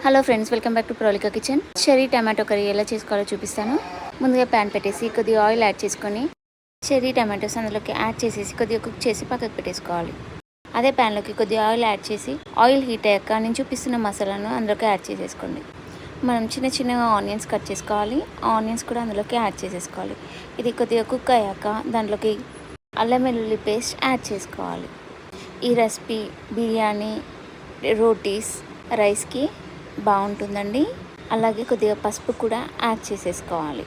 Hello friends, welcome back to Praulika kitchen. Cherry tomato curry ఎలా చేసుకోవాలో చూపిస్తాను. ముందుగా ప్యాన్ పెట్టేసి కొద్దిగా ఆయిల్ యాడ్ చేసుకొని చెర్రీ టమాటోస్ అందులోకి యాడ్ చేసేసి కొద్దిగా కుక్ చేసి పక్కకు పెట్టేసుకోవాలి. అదే ప్యాన్లోకి కొద్దిగా ఆయిల్ యాడ్ చేసి ఆయిల్ హీట్ అయ్యాక నేను చూపిస్తున్న మసాలాను అందులోకి యాడ్ చేసేసుకోండి. మనం చిన్న చిన్నగా ఆనియన్స్ కట్ చేసుకోవాలి. ఆనియన్స్ కూడా అందులోకి యాడ్ చేసేసుకోవాలి. ఇది కొద్దిగా కుక్ అయ్యాక దాంట్లోకి అల్లం వెల్లుల్లి పేస్ట్ యాడ్ చేసుకోవాలి. ఈ రెసిపీ బిర్యానీ, రోటీస్, రైస్కి బాగుంటుందండి. అలాగే కొద్దిగా పసుపు కూడా యాడ్ చేసేసుకోవాలి.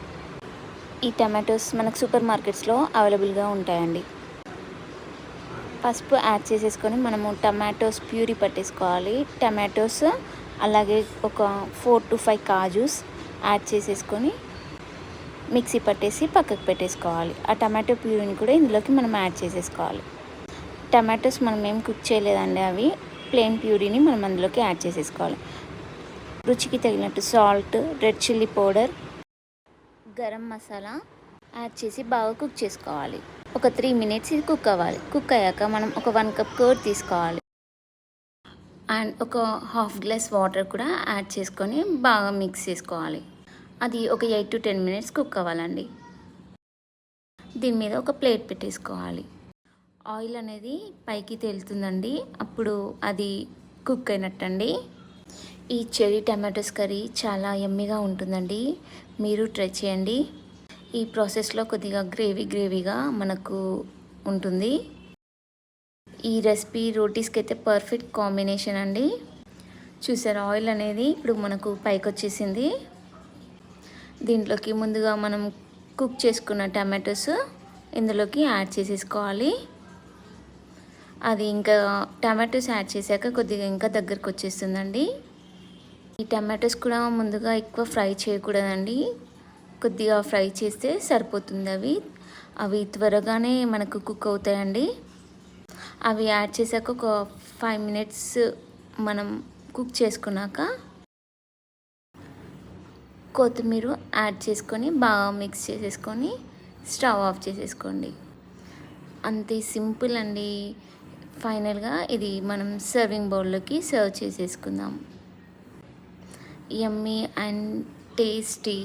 ఈ టమాటోస్ మనకు సూపర్ మార్కెట్స్లో అవైలబుల్గా ఉంటాయండి. పసుపు యాడ్ చేసేసుకొని మనము టమాటోస్ ప్యూరీ పట్టేసుకోవాలి. టమాటోస్ అలాగే ఒక 4 to 5 కాజూస్ యాడ్ చేసేసుకొని మిక్సీ పట్టేసి పక్కకు పెట్టేసుకోవాలి. ఆ టమాటో ప్యూరీని కూడా ఇందులోకి మనం యాడ్ చేసేసుకోవాలి. టమాటోస్ మనం ఏం కుక్ చేయలేదండి, అవి ప్లెయిన్ ప్యూరీని మనం అందులోకి యాడ్ చేసేసుకోవాలి. రుచికి తగినట్టు salt, red chilli powder, garam masala add చేసి బాగా కుక్ చేసుకోవాలి. ఒక 3 minutes ఇది కుక్ అవ్వాలి. కుక్ అయ్యాక మనం ఒక 1 cup కర్డ్ తీసుకోవాలి. అండ్ ఒక హాఫ్ గ్లాస్ వాటర్ కూడా యాడ్ చేసుకొని బాగా మిక్స్ చేసుకోవాలి. అది ఒక 8 to 10 minutes కుక్ అవ్వాలండి. దీని మీద ఒక ప్లేట్ పెట్టేసుకోవాలి. ఆయిల్ అనేది పైకి తేలుతుందండి, అప్పుడు అది కుక్ అయినట్టండి. ఈ చెర్రీ టమాటోస్ కర్రీ చాలా యమ్మీగా ఉంటుందండి. మీరు ట్రై చేయండి. ఈ ప్రాసెస్లో కొద్దిగా గ్రేవీగా మనకు ఉంటుంది. ఈ రెసిపీ రోటీస్కి అయితే పర్ఫెక్ట్ కాంబినేషన్ అండి. చూసారా, ఆయిల్ అనేది ఇప్పుడు మనకు పైకి వచ్చేసింది. దీంట్లోకి ముందుగా మనం కుక్ చేసుకున్న టమాటోస్ ఇందులోకి యాడ్ చేసేసుకోవాలి. అది ఇంకా టమాటోస్ యాడ్ చేశాక కొద్దిగా ఇంకా దగ్గరకు వచ్చేస్తుందండి. ఈ టమాటోస్ కూడా ముందుగా ఎక్కువ ఫ్రై చేయకూడదండి, కొద్దిగా ఫ్రై చేస్తే సరిపోతుంది. అవి త్వరగానే మనకు కుక్ అవుతాయండి. అవి యాడ్ చేశాక ఒక 5 minutes మనం కుక్ చేసుకున్నాక కొత్తిమీర యాడ్ చేసుకొని బాగా మిక్స్ చేసేసుకొని స్టవ్ ఆఫ్ చేసేసుకోండి. అంతే సింపుల్ అండి. ఫైనల్గా ఇది మనం సర్వింగ్ బౌల్లోకి సర్వ్ చేసేసుకుందాం. Yummy and tasty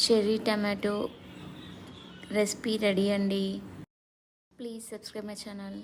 cherry tomato recipe ready అండి. Please subscribe my channel.